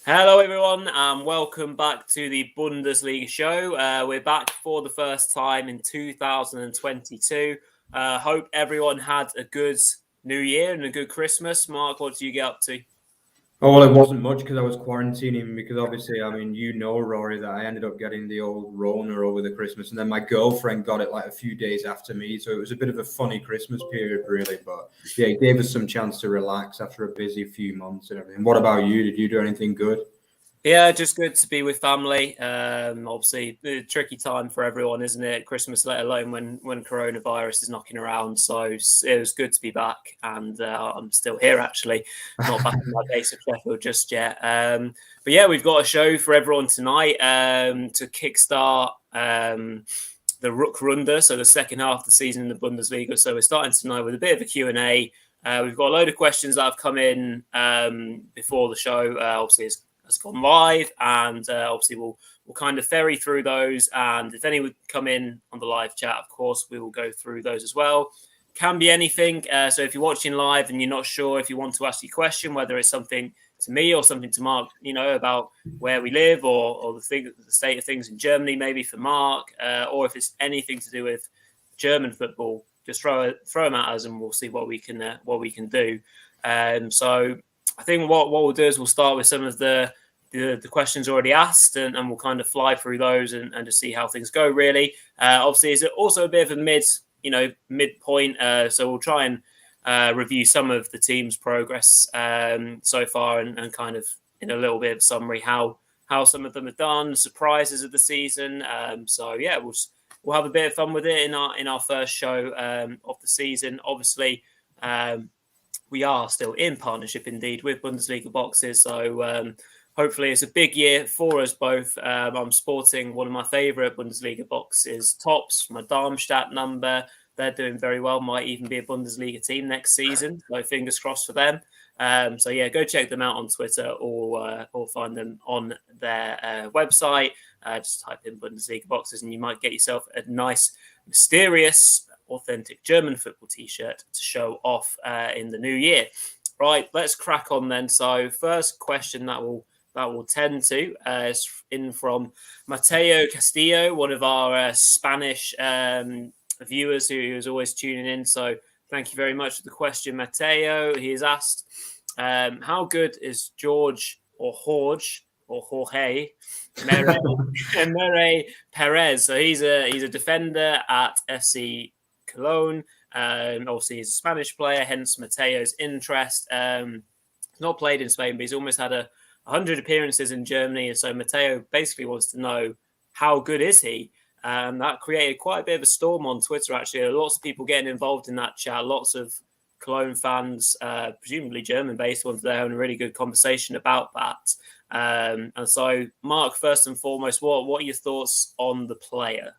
Hello, everyone, and welcome back to the Bundesliga show. We're back for the first time in 2022. Hope everyone had a good New Year and a good Christmas. Mark, what did you get up to? Oh, well, it wasn't much because I was quarantining because obviously, Rory, that I ended up getting the old Rona over the Christmas and then my girlfriend got it like a few days after me. So it was a bit of a funny Christmas period, really. But yeah, it gave us some chance to relax after a busy few months and everything. What about you? Did you do anything good? Yeah, just good to be with family. Obviously, a tricky time for everyone, isn't it? Christmas, let alone when coronavirus is knocking around. So it was good to be back, and I'm still here actually, not back in my base of Sheffield just yet. But yeah, we've got a show for everyone tonight to kickstart the Rückrunde, so the second half of the season in the Bundesliga. So we're starting tonight with a bit of a Q&A. We've got a load of questions that have come in before the show. Obviously, has gone live, and obviously we'll kind of ferry through those, and if any would come in on the live chat, of course we will go through those as well. Can be anything, so if you're watching live and you're not sure if you want to ask your question, whether it's something to me or something to Mark, about where we live or the state of things in Germany, maybe for Mark, or if it's anything to do with German football, just throw them at us and we'll see what we can do. So I think what we'll do is we'll start with some of the questions already asked, and we'll kind of fly through those and just see how things go. Really, obviously, it's also a bit of a midpoint. So we'll try and review some of the team's progress so far, and kind of in a little bit of summary how some of them have done, surprises of the season. So yeah, we'll have a bit of fun with it in our first show of the season. Obviously. We are still in partnership indeed with Bundesliga boxes. So hopefully it's a big year for us both. I'm sporting one of my favourite Bundesliga boxes, tops, my Darmstadt number. They're doing very well, might even be a Bundesliga team next season. So fingers crossed for them. So yeah, go check them out on Twitter or find them on their website. Just type in Bundesliga boxes and you might get yourself a nice, mysterious, authentic German football t-shirt to show off in the new year. Right, let's crack on then. So first question that will tend to is in from Mateo Castillo, one of our Spanish viewers who is always tuning in. So thank you very much for the question, Mateo. He has asked, how good is Jorge Mere Perez? So he's a defender at FC Cologne. Obviously, he's a Spanish player, hence Mateo's interest. Not played in Spain, but he's almost had 100 appearances in Germany. And so Mateo basically wants to know, how good is he? That created quite a bit of a storm on Twitter, actually. Lots of people getting involved in that chat. Lots of Cologne fans, presumably German-based ones, there having a really good conversation about that. And so, Mark, first and foremost, what are your thoughts on the player?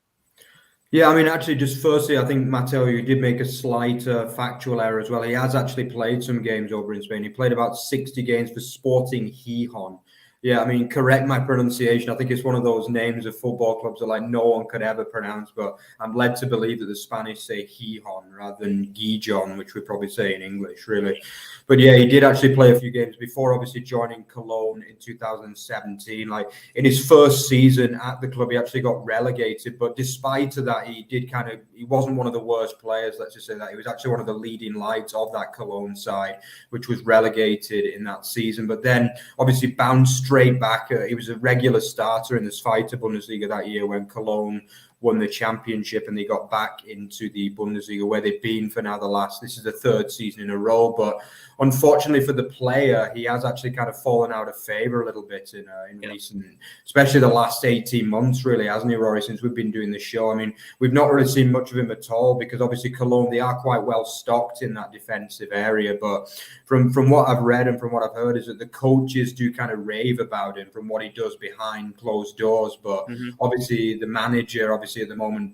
Yeah, actually, just firstly, I think, Matteo, you did make a slight factual error as well. He has actually played some games over in Spain. He played about 60 games for Sporting Gijón. Yeah, correct my pronunciation. I think it's one of those names of football clubs that no one could ever pronounce, but I'm led to believe that the Spanish say Gijón rather than Gijón, which we probably say in English, really. But yeah, he did actually play a few games before obviously joining Cologne in 2017. In his first season at the club, he actually got relegated, but despite that, he wasn't one of the worst players, let's just say that. He was actually one of the leading lights of that Cologne side, which was relegated in that season, but then obviously bounced straight back. He was a regular starter in the Zweite Bundesliga that year when Cologne won the championship and they got back into the Bundesliga, where they've been for now this is the third season in a row. But unfortunately for the player, he has actually kind of fallen out of favour a little bit in recent, especially the last 18 months, really, hasn't he, Rory, since we've been doing the show? We've not really seen much of him at all, because obviously Cologne, they are quite well stocked in that defensive area. But from what I've read and from what I've heard is that the coaches do kind of rave about him from what he does behind closed doors. But obviously the manager, at the moment,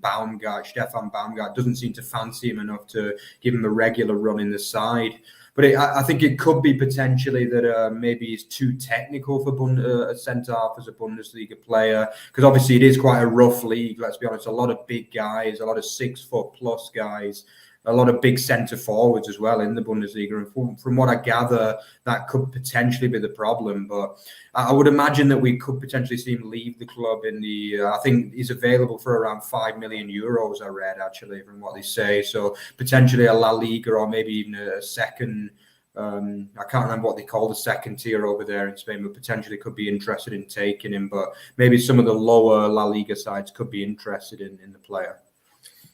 Stefan Baumgart, doesn't seem to fancy him enough to give him a regular run in the side. But I think it could be potentially that maybe he's too technical for a centre-half as a Bundesliga player, because obviously it is quite a rough league, let's be honest. A lot of big guys, a lot of 6 foot plus guys a lot of big centre forwards as well in the Bundesliga. And from what I gather, that could potentially be the problem. But I would imagine that we could potentially see him leave the club in the, I think he's available for around 5 million euros, I read, actually, from what they say. So potentially a La Liga or maybe even a second, I can't remember what they call the second tier over there in Spain, but potentially could be interested in taking him. But maybe some of the lower La Liga sides could be interested in the player.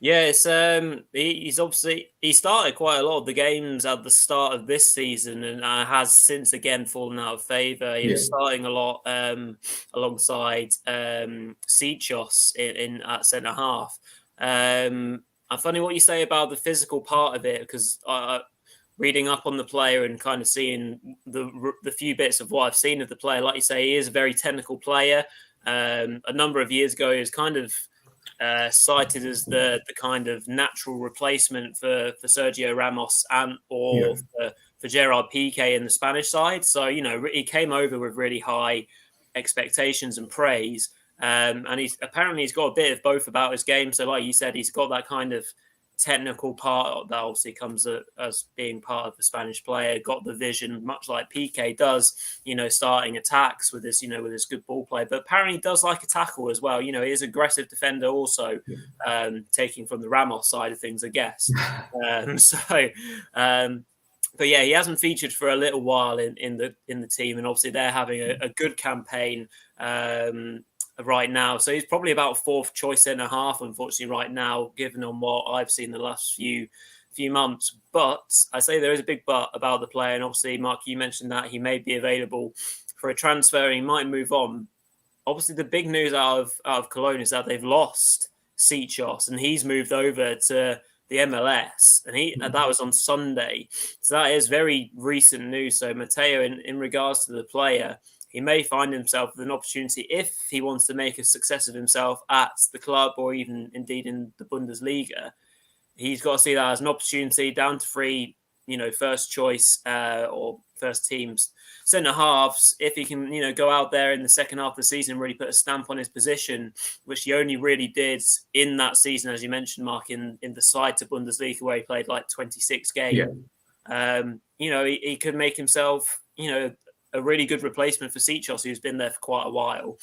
Yeah, it's he's obviously he started quite a lot of the games at the start of this season, and has since again fallen out of favour. He was starting a lot alongside Seichos in at centre half. And funny what you say about the physical part of it, because reading up on the player and kind of seeing the few bits of what I've seen of the player, like you say, he is a very technical player. A number of years ago, he was kind of cited as the kind of natural replacement for Sergio Ramos for Gerard Piqué in the Spanish side. So, he came over with really high expectations and praise. And he's got a bit of both about his game. So like you said, he's got that kind of technical part that obviously comes as being part of the Spanish player, got the vision, much like Piqué does, starting attacks with his good ball play. But apparently he does like a tackle as well. He is an aggressive defender also, taking from the Ramos side of things, I guess. But yeah, he hasn't featured for a little while in the team, and obviously they're having a good campaign right now. So he's probably about fourth choice and a half, unfortunately, right now, given on what I've seen the last few months. But I say there is a big but about the player, and obviously, Mark, you mentioned that he may be available for a transfer and he might move on. Obviously, the big news out of Cologne is that they've lost Seichos, and he's moved over to the MLS, and that was on Sunday. So that is very recent news. So Matteo, in regards to the player, he may find himself with an opportunity if he wants to make a success of himself at the club or even indeed in the Bundesliga. He's got to see that as an opportunity down to three, first choice or first teams centre halves. If he can, go out there in the second half of the season and really put a stamp on his position, which he only really did in that season, as you mentioned, Mark, in the side to Bundesliga where he played like 26 games. He could make himself, a really good replacement for Seichos, who's been there for quite a while,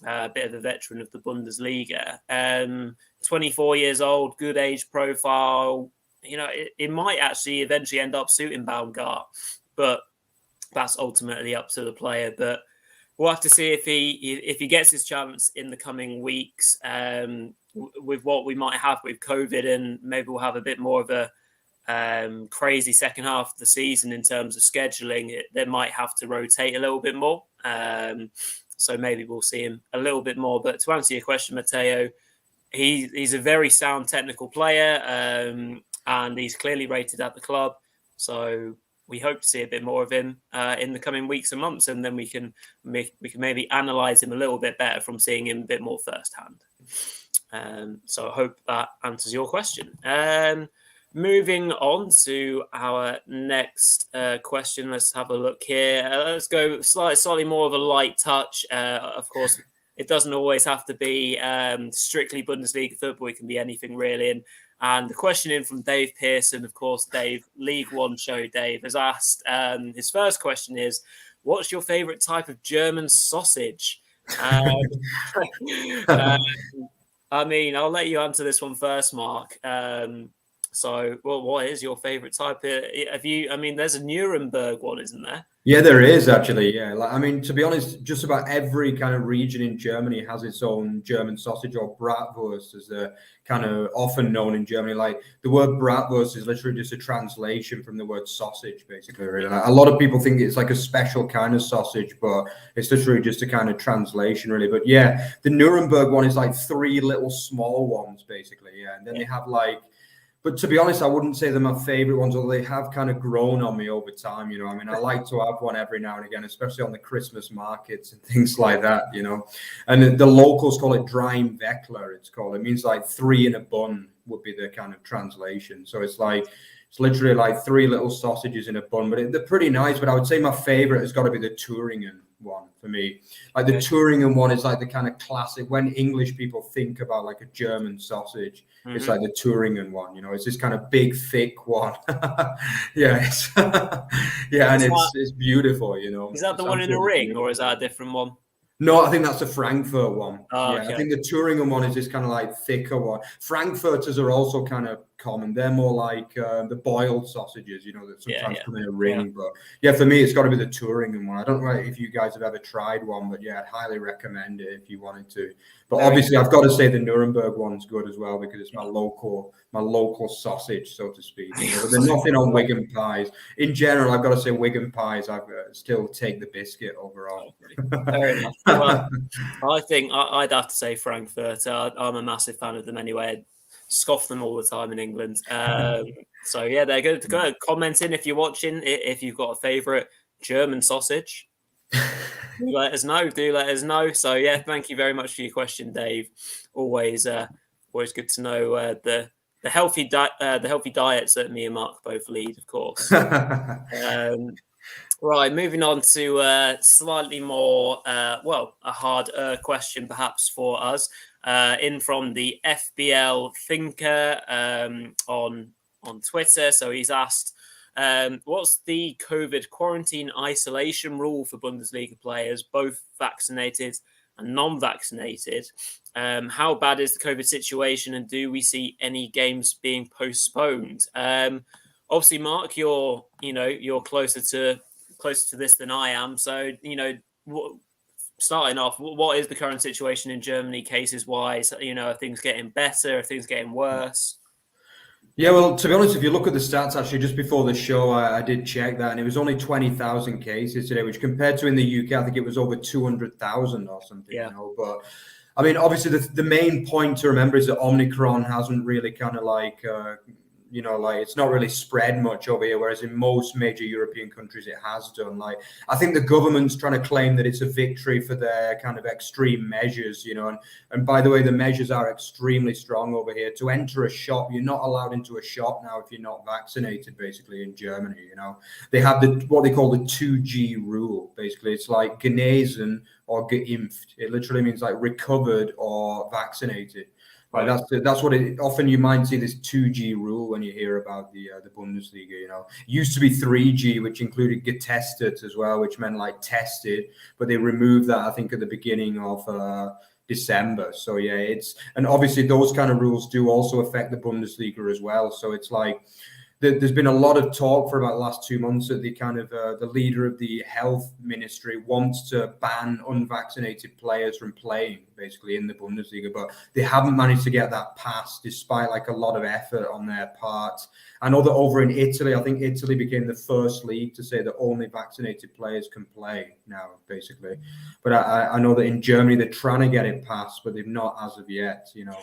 a bit of a veteran of the Bundesliga. 24 years old, good age profile. It might actually eventually end up suiting Baumgart, but that's ultimately up to the player. But we'll have to see if he gets his chance in the coming weeks. With what we might have with COVID, and maybe we'll have a bit more of a crazy second half of the season in terms of scheduling. They might have to rotate a little bit more. So maybe we'll see him a little bit more. But to answer your question, Matteo, he's a very sound technical player, and he's clearly rated at the club. So we hope to see a bit more of him in the coming weeks and months, and then we can maybe analyse him a little bit better from seeing him a bit more firsthand. So I hope that answers your question. Moving on to our next question. Let's have a look here. Let's go slightly more of a light touch. Of course, it doesn't always have to be strictly Bundesliga football. It can be anything really. And the question in from Dave Pearson, of course, Dave, League One show, Dave, has asked, his first question is, what's your favourite type of German sausage? I mean, I'll let you answer this one first, Mark. So, what is your favourite type? There's a Nuremberg one, isn't there? Yeah, there is actually. Yeah, to be honest, just about every kind of region in Germany has its own German sausage, or Bratwurst, as they're kind of often known in Germany. Like the word Bratwurst is literally just a translation from the word sausage, basically. Really, a lot of people think it's like a special kind of sausage, but it's literally just a kind of translation, really. But yeah, the Nuremberg one is like three little small ones, basically. Yeah, and then they have like. But to be honest, I wouldn't say they're my favorite ones, although they have kind of grown on me over time. I like to have one every now and again, especially on the Christmas markets and things like that, And the locals call it Dreimweckler, it's called. It means like three in a bun would be the kind of translation. So it's like It's literally like 3 little sausages in a bun, but they're pretty nice. But I would say my favorite has got to be the Thuringen one for me. Like the Thuringen one is like the kind of classic when English people think about like a German sausage. It's like the Thuringen one, you know. It's this kind of big, thick one. Yeah, and it's beautiful, you know. Is that the one in the ring, or is that a different one? No, I think that's the Frankfurt one. Oh, yeah, okay. I think the Thuringen one is this kind of like thicker one. Frankfurters are also kind of common. They're more like the boiled sausages, you know, that sometimes come in a ring. Yeah. But yeah, for me, it's got to be the Thuringen one. I don't know if you guys have ever tried one, but yeah, I'd highly recommend it if you wanted to. But obviously, I've got to say the Nuremberg one's good as well because it's my local sausage, so to speak. You know, but there's nothing on Wigan pies. In general, I've got to say Wigan pies, I still take the biscuit overall. Fair enough. Well, I think I'd have to say Frankfurt. I'm a massive fan of them anyway. I scoff them all the time in England. So yeah, they're good. Go ahead, comment in if you're watching. If you've got a favourite German sausage, let us know. Do let us know. So yeah, thank you very much for your question, Dave. Always good to know the healthy diets that me and Mark both lead, of course. Right, moving on to slightly more, a hard question perhaps for us. In from the FBL Thinker on Twitter. So he's asked, what's the COVID quarantine isolation rule for Bundesliga players, both vaccinated and non-vaccinated? How bad is the COVID situation, and do we see any games being postponed? Obviously, Mark, you're closer to this than I am. So, starting off, what is the current situation in Germany cases wise? Are things getting better? Are things getting worse? Yeah, well, to be honest, if you look at the stats, actually, just before the show, I did check that, and it was only 20,000 cases today, which compared to in the UK, I think it was over 200,000 or something, you know. But I mean, obviously, the main point to remember is that Omicron hasn't really kind of like, it's not really spread much over here, whereas in most major European countries it has done. Like, I think the government's trying to claim that it's a victory for their kind of extreme measures, you know. And by the way, the measures are extremely strong over here. To enter a shop, you're not allowed into a shop now if you're not vaccinated, basically, in Germany, you know. They have what they call the 2G rule, basically. It's like genesen or geimpft. It literally means like recovered or vaccinated. Right. That's what it. Often you might see this 2G rule when you hear about the Bundesliga. You know, it used to be 3G, which included getestet as well, which meant like tested, but they removed that I think at the beginning of December. So yeah, and obviously those kind of rules do also affect the Bundesliga as well. So it's like there's been a lot of talk for about the last 2 months that the kind of the leader of the health ministry wants to ban unvaccinated players from playing basically in the Bundesliga, but they haven't managed to get that passed despite like a lot of effort on their part. I know that over in Italy, I think Italy became the first league to say that only vaccinated players can play now, basically. But I know that in Germany, they're trying to get it passed, but they've not as of yet, you know.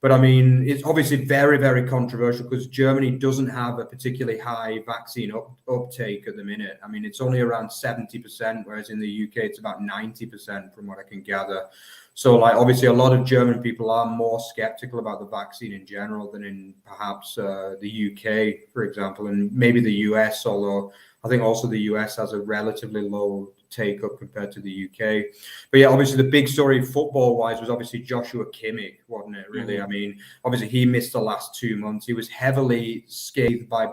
But I mean, it's obviously very, very controversial because Germany doesn't have a particularly high vaccine uptake at the minute. I mean, it's only around 70%, whereas in the UK, it's about 90% from what I can gather. So, like, obviously, a lot of German people are more skeptical about the vaccine in general than in perhaps the UK, for example, and maybe the US, although I think also the US has a relatively low take up compared to the UK. But yeah, obviously the big story football wise was obviously Joshua Kimmich, wasn't it, really? Mm-hmm. I mean, obviously he missed the last 2 months. He was heavily scathed by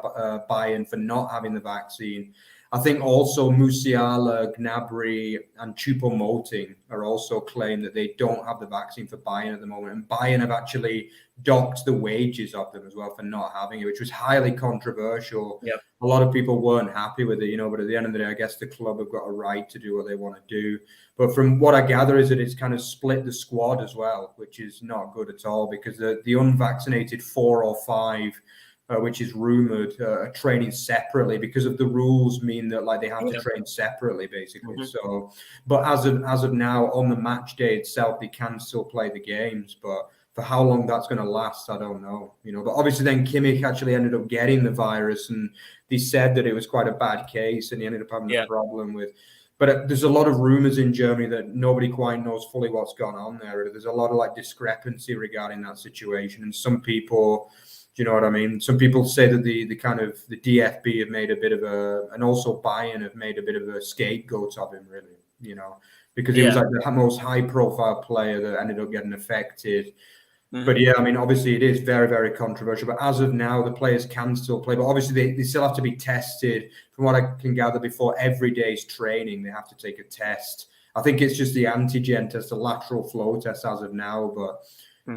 Bayern for not having the vaccine. I think also Musiala, Gnabry and Choupo-Moting are also claimed that they don't have the vaccine for Bayern at the moment. And Bayern have actually docked the wages of them as well for not having it, which was highly controversial. Yep. A lot of people weren't happy with it, you know, but at the end of the day, I guess the club have got a right to do what they want to do. But from what I gather is that it's kind of split the squad as well, which is not good at all because the unvaccinated 4 or 5 which is rumored training separately because of the rules mean that like they have to train separately basically. Mm-hmm. So, but as of now on the match day itself, they can still play the games, but for how long that's going to last, I don't know, you know. But obviously then Kimmich actually ended up getting the virus and they said that it was quite a bad case and he ended up having a problem with. But there's a lot of rumors in Germany that nobody quite knows fully what's gone on there. There's a lot of like discrepancy regarding that situation. And some people Do you know what I mean? Some people say that the DFB have made a bit of and also Bayern have made a bit of a scapegoat of him, really, because he was like the most high profile player that ended up getting affected. But yeah, I mean, obviously it is very, very controversial. But as of now, the players can still play. But obviously they still have to be tested. From what I can gather, before every day's training, they have to take a test. I think it's just the antigen test, the lateral flow test as of now. But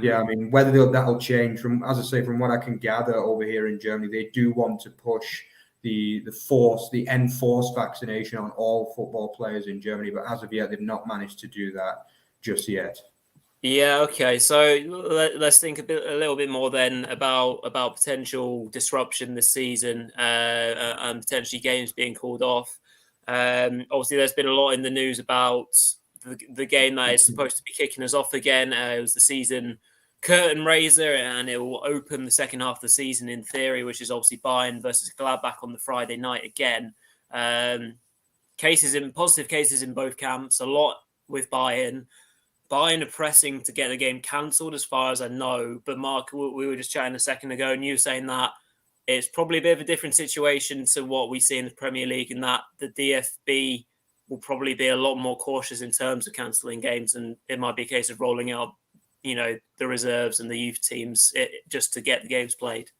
yeah, I mean, whether that'll change, from what I can gather over here in Germany, they do want to push the enforced vaccination on all football players in Germany. But as of yet, they've not managed to do that just yet. Yeah. Okay. So let's think a little bit more then about potential disruption this season and potentially games being called off. Obviously, there's been a lot in the news about the game that is supposed to be kicking us off again. It was the season curtain raiser, and it will open the second half of the season in theory, which is obviously Bayern versus Gladbach on the Friday night again. Positive cases in both camps. A lot with Bayern. Bayern are pressing to get the game cancelled, as far as I know. But Mark, we were just chatting a second ago, and you were saying that it's probably a bit of a different situation to what we see in the Premier League, and that the DFB will probably be a lot more cautious in terms of cancelling games, and it might be a case of rolling out, the reserves and the youth teams just to get the games played.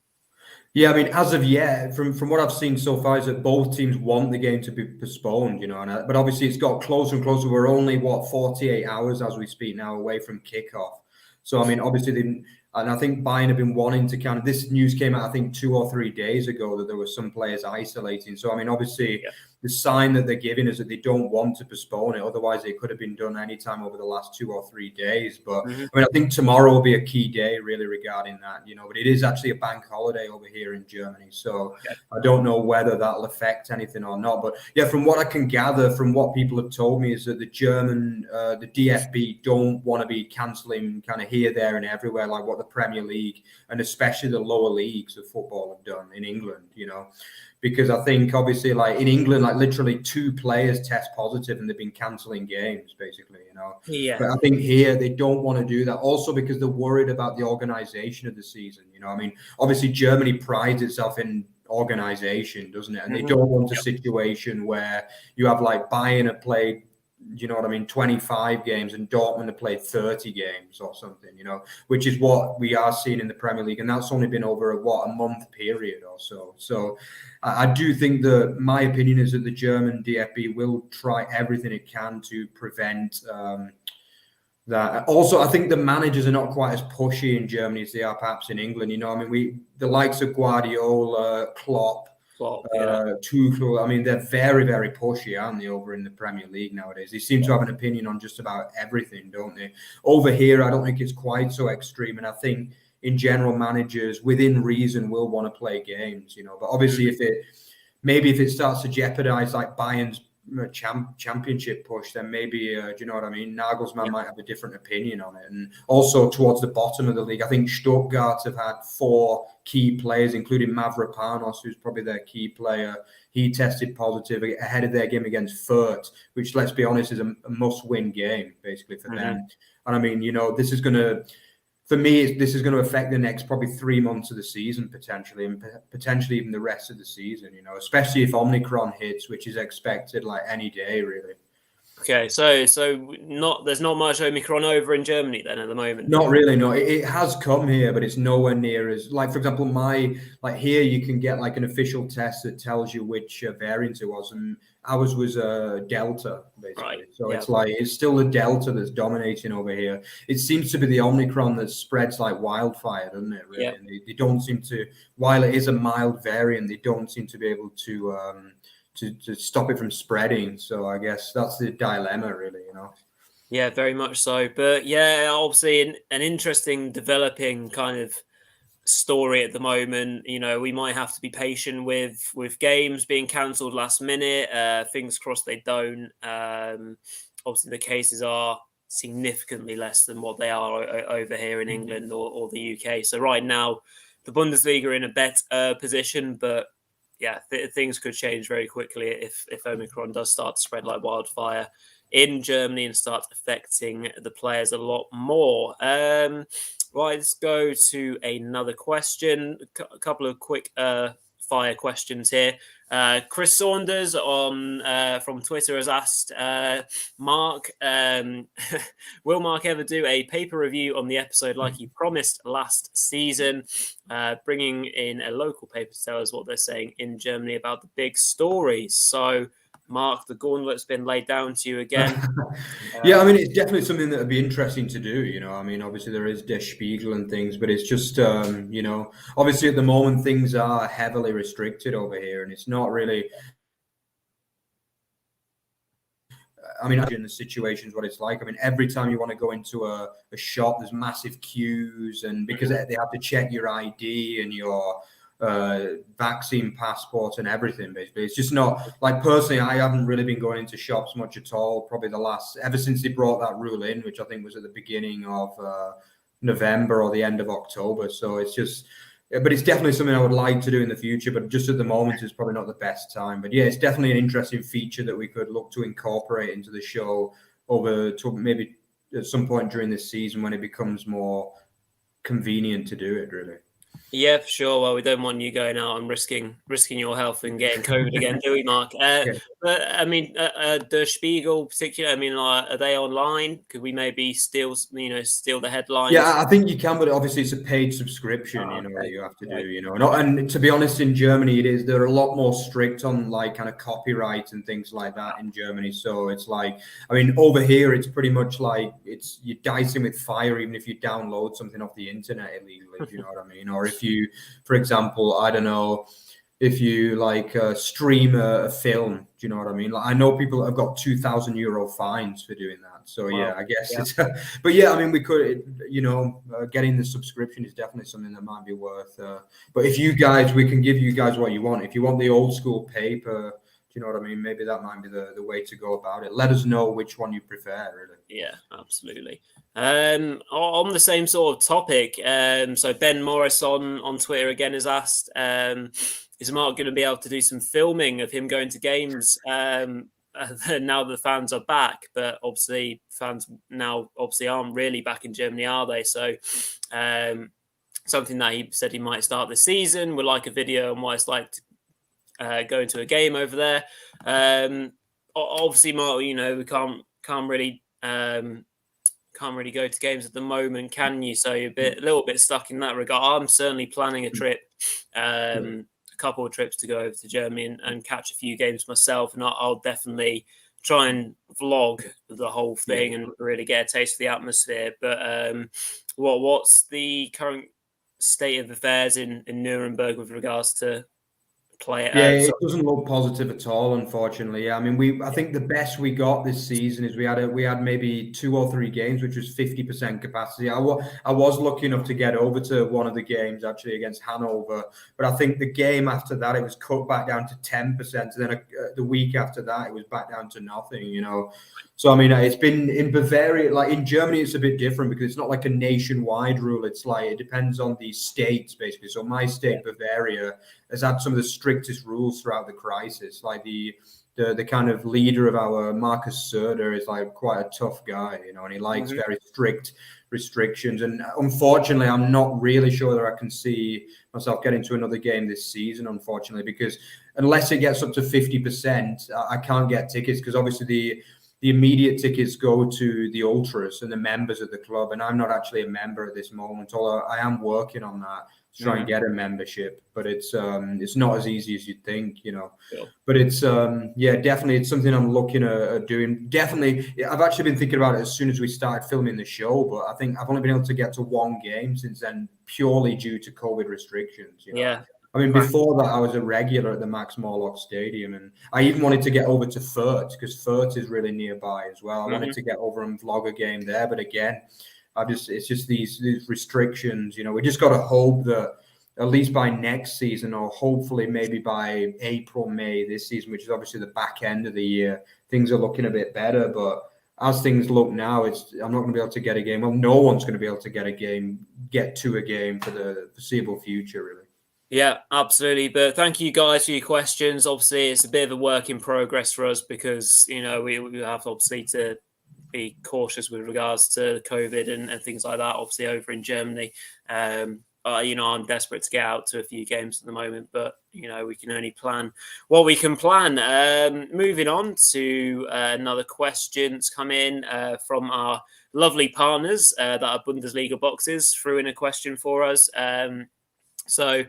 Yeah, I mean, as of yet, from what I've seen so far, is that both teams want the game to be postponed, but obviously it's got closer and closer. We're only 48 hours as we speak now away from kickoff. So I mean, obviously, and I think Bayern have been wanting to this news came out, I think 2 or 3 days ago, that there were some players isolating. So I mean, obviously, the sign that they're giving is that they don't want to postpone it. Otherwise, it could have been done anytime over the last 2 or 3 days. But I mean, I think tomorrow will be a key day really regarding that, but it is actually a bank holiday over here in Germany. So I don't know whether that'll affect anything or not. But yeah, from what I can gather, from what people have told me, is that the DFB don't want to be cancelling kind of here, there and everywhere, like what the Premier League and especially the lower leagues of football have done in England, because I think obviously like in England, like literally 2 players test positive and they've been cancelling games basically, But I think here they don't want to do that also because they're worried about the organization of the season. I mean, obviously Germany prides itself in organization, doesn't it? And they don't want a situation where you have like Bayern have played 25 games and Dortmund have played 30 games or something, which is what we are seeing in the Premier League. And that's only been over a month period or so. So I do think that my opinion is that the German DFB will try everything it can to prevent that. Also, I think the managers are not quite as pushy in Germany as they are perhaps in England. The likes of Guardiola, Klopp, Tuchel, I mean, they're very, very pushy, aren't they, over in the Premier League nowadays? They seem to have an opinion on just about everything, don't they? Over here, I don't think it's quite so extreme. And I think, in general, managers, within reason, will want to play games, But obviously, if it starts to jeopardize, like, Bayern's championship push, then maybe, do you know what I mean? Nagelsmann might have a different opinion on it. And also towards the bottom of the league, I think Stuttgart have had 4 key players, including Mavropanos, who's probably their key player. He tested positive ahead of their game against Fürth, which, let's be honest, is a must-win game, basically, for them. And I mean, this is going to, for me, this is going to affect the next probably 3 months of the season, potentially, and potentially even the rest of the season, especially if Omicron hits, which is expected like any day, really. Okay, so there's not much Omicron over in Germany then at the moment. Not really, no. It has come here, but it's nowhere near as, like, for example, here you can get like an official test that tells you which variant it was, and ours was Delta, basically. Right. So it's still the Delta that's dominating over here. It seems to be the Omicron that spreads like wildfire, doesn't it? Really, and they don't seem to, while it is a mild variant, they don't seem to be able to stop it from spreading. So I guess that's the dilemma, really, Yeah, very much so. But yeah, obviously an interesting developing kind of story at the moment. We might have to be patient with games being cancelled last minute. Fingers crossed they don't. Obviously the cases are significantly less than what they are over here in England or the UK. So right now the Bundesliga are in a better position, but yeah, things could change very quickly if Omicron does start to spread like wildfire in Germany and start affecting the players a lot more. Well, Right, let's go to another question. A couple of quick fire questions here. Chris Saunders from Twitter has asked, Mark, will Mark ever do a paper review on the episode like he promised last season, bringing in a local paper to tell us what they're saying in Germany about the big stories? So, Mark, the gauntlet's been laid down to you again. Yeah, I mean, it's definitely something that would be interesting to do. I mean, obviously there is Der Spiegel and things, but it's just, obviously at the moment things are heavily restricted over here, and it's not really. I mean, in the situations, what it's like. I mean, every time you want to go into a shop, there's massive queues, and because they have to check your ID and your vaccine passport and everything. Basically, it's just not like, personally, I haven't really been going into shops much at all. Probably ever since they brought that rule in, which I think was at the beginning of November or the end of October. So it's just. But it's definitely something I would like to do in the future, but just at the moment it's probably not the best time. But yeah, it's definitely an interesting feature that we could look to incorporate into the show over to maybe at some point during this season when it becomes more convenient to do it, really. Yeah, for sure. Well, we don't want you going out and risking your health and getting COVID again, do we, Mark? But I mean, Der Spiegel, particularly. I mean, are they online? Could we maybe steal the headlines? Yeah, I think you can, but obviously it's a paid subscription. That you have to do. And to be honest, in Germany, they're a lot more strict on like kind of copyright and things like that in Germany. So it's like, I mean, over here it's pretty much like you're dicing with fire, even if you download something off the internet illegally. Do you know what I mean? Or if you, for example, I don't know, if you like stream a film, do you know what I mean? Like, I know people that have got €2,000 fines for doing that. So wow. Yeah, I guess it's. But yeah, I mean, we could, getting the subscription is definitely something that might be worth. But if you guys, we can give you guys what you want. If you want the old school paper, do you know what I mean? Maybe that might be the way to go about it. Let us know which one you prefer, really. Yeah, absolutely. On the same sort of topic, so Ben Morris on Twitter again has asked, is Mark going to be able to do some filming of him going to games now the fans are back? But obviously fans now aren't really back in Germany, are they? So something that he said he might start this season, would like a video on what it's like to go into a game over there. Obviously, Mark, we can't really go to games at the moment, can you? So you're a little bit stuck in that regard. I'm certainly planning a trip, a couple of trips to go over to Germany and catch a few games myself, and I'll definitely try and vlog the whole thing and really get a taste of the atmosphere. But what's the current state of affairs in Nuremberg with regards to play? It doesn't look positive at all, unfortunately. Yeah, I mean, I think the best we got this season is we had maybe 2 or 3 games, which was 50% capacity. I was lucky enough to get over to one of the games actually against Hanover, but I think the game after that it was cut back down to 10%. And then the week after that it was back down to nothing. So I mean, it's been in Bavaria, like in Germany, it's a bit different because it's not like a nationwide rule. It's like it depends on the states basically. So my state, Bavaria, has had some of the strictest rules throughout the crisis. Like the kind of leader of our Marcus Söder is like quite a tough guy, and he likes very strict restrictions. And unfortunately, I'm not really sure that I can see myself getting to another game this season, unfortunately, because unless it gets up to 50%, I can't get tickets because obviously the immediate tickets go to the ultras and the members of the club, and I'm not actually a member at this moment, although I am working on that to try and get a membership. But it's not as easy as you'd think, But it's definitely it's something I'm looking at doing. Definitely, I've actually been thinking about it as soon as we started filming the show, but I think I've only been able to get to one game since then, purely due to COVID restrictions. Yeah. I mean, before that, I was a regular at the Max Morlock Stadium, and I even wanted to get over to Fürth because Fürth is really nearby as well. I wanted to get over and vlog a game there, but again, it's just these restrictions. We just got to hope that at least by next season, or hopefully maybe by April, May this season, which is obviously the back end of the year, things are looking a bit better. But as things look now, I'm not going to be able to get a game. Well, no one's going to be able to get to a game for the foreseeable future, really. Yeah, absolutely. But thank you guys for your questions. Obviously, it's a bit of a work in progress for us because, we have obviously to be cautious with regards to COVID and things like that. Obviously, over in Germany, I'm desperate to get out to a few games at the moment, but we can only plan what we can plan. Moving on to another question that's come in from our lovely partners that are Bundesliga boxes, threw in a question for us. So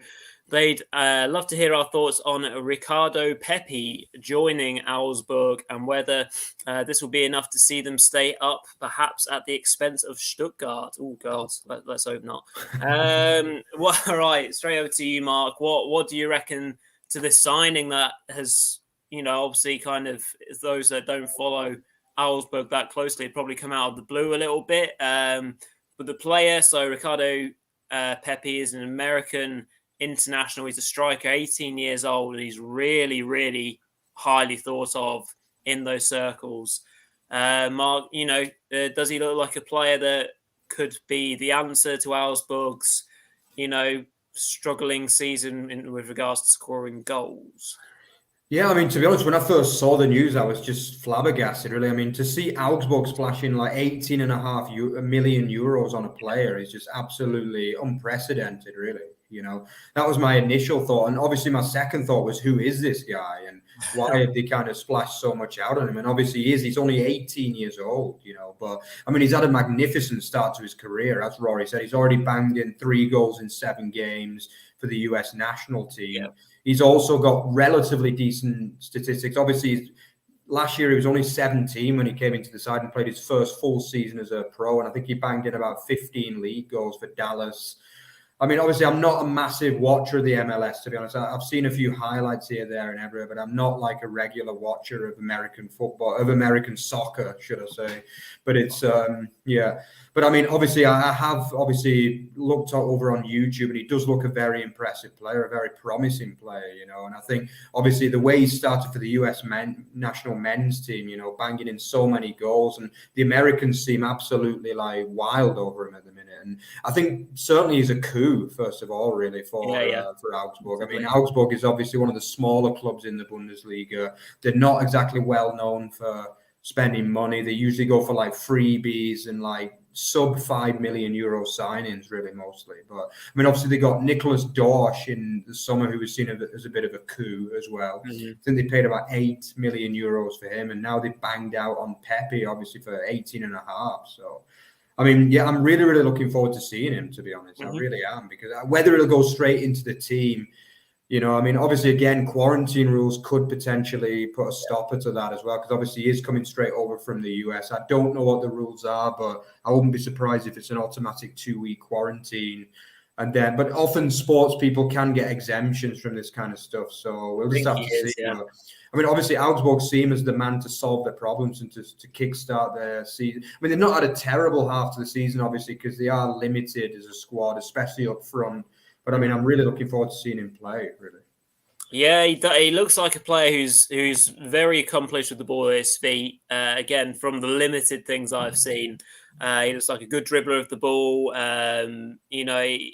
they'd love to hear our thoughts on Ricardo Pepe joining Owlsberg and whether this will be enough to see them stay up, perhaps at the expense of Stuttgart. Oh, God, let's hope not. All right, straight over to you, Mark. What do you reckon to this signing that has, obviously kind of those that don't follow Owlsberg that closely probably come out of the blue a little bit. But the player, so Ricardo Pepe is an American international. He's a striker, 18 years old, and he's really, really highly thought of in those circles. Mark, does he look like a player that could be the answer to Owlsberg's, struggling season with regards to scoring goals? Yeah, I mean, to be honest, when I first saw the news, I was just flabbergasted, really. I mean, to see Augsburg splashing like 18.5 million euros on a player is just absolutely unprecedented, really. That was my initial thought. And obviously, my second thought was, who is this guy? And why have they kind of splashed so much out on him? And obviously, he's only 18 years old, But, I mean, he's had a magnificent start to his career. As Rory said, he's already banged in 3 goals in 7 games for the US national team. Yeah. He's also got relatively decent statistics. Obviously, last year he was only 17 when he came into the side and played his first full season as a pro. And I think he banged in about 15 league goals for Dallas. I mean, obviously, I'm not a massive watcher of the MLS, to be honest. I've seen a few highlights here, there, and everywhere, but I'm not like a regular watcher of American football, of American soccer, should I say. But it's, yeah. But I mean, obviously, I have looked over on YouTube, and he does look a very impressive player, a very promising player, And I think, obviously, the way he started for the US national men's team, banging in so many goals, and the Americans seem absolutely like wild over him at the minute. And I think certainly he's a coup, first of all, really, for Augsburg. I mean, Augsburg is obviously one of the smaller clubs in the Bundesliga. They're not exactly well known for spending money. They usually go for like freebies and like sub 5 million euro signings, really, mostly. But I mean, obviously, they got Nicholas Dorsch in the summer, who was seen as a bit of a coup as well. Mm-hmm. I think they paid about 8 million euros for him, and now they banged out on Pepe, obviously, for 18.5. So, I mean, yeah, I'm really, really looking forward to seeing him, to be honest. Mm-hmm. I really am, because whether it'll go straight into the team, I mean, obviously, again, quarantine rules could potentially put a stopper to that as well, because obviously he is coming straight over from the US. I don't know what the rules are, but I wouldn't be surprised if it's an automatic 2-week quarantine. But often sports people can get exemptions from this kind of stuff. So we'll just have to see. Yeah. I mean, obviously, Augsburg seem as the man to solve their problems and to kickstart their season. I mean, they've not had a terrible half to the season, obviously, because they are limited as a squad, especially up front. But I mean, I'm really looking forward to seeing him play, really. Yeah, he looks like a player who's very accomplished with the ball at his feet. Again, from the limited things I've seen, he looks like a good dribbler of the ball.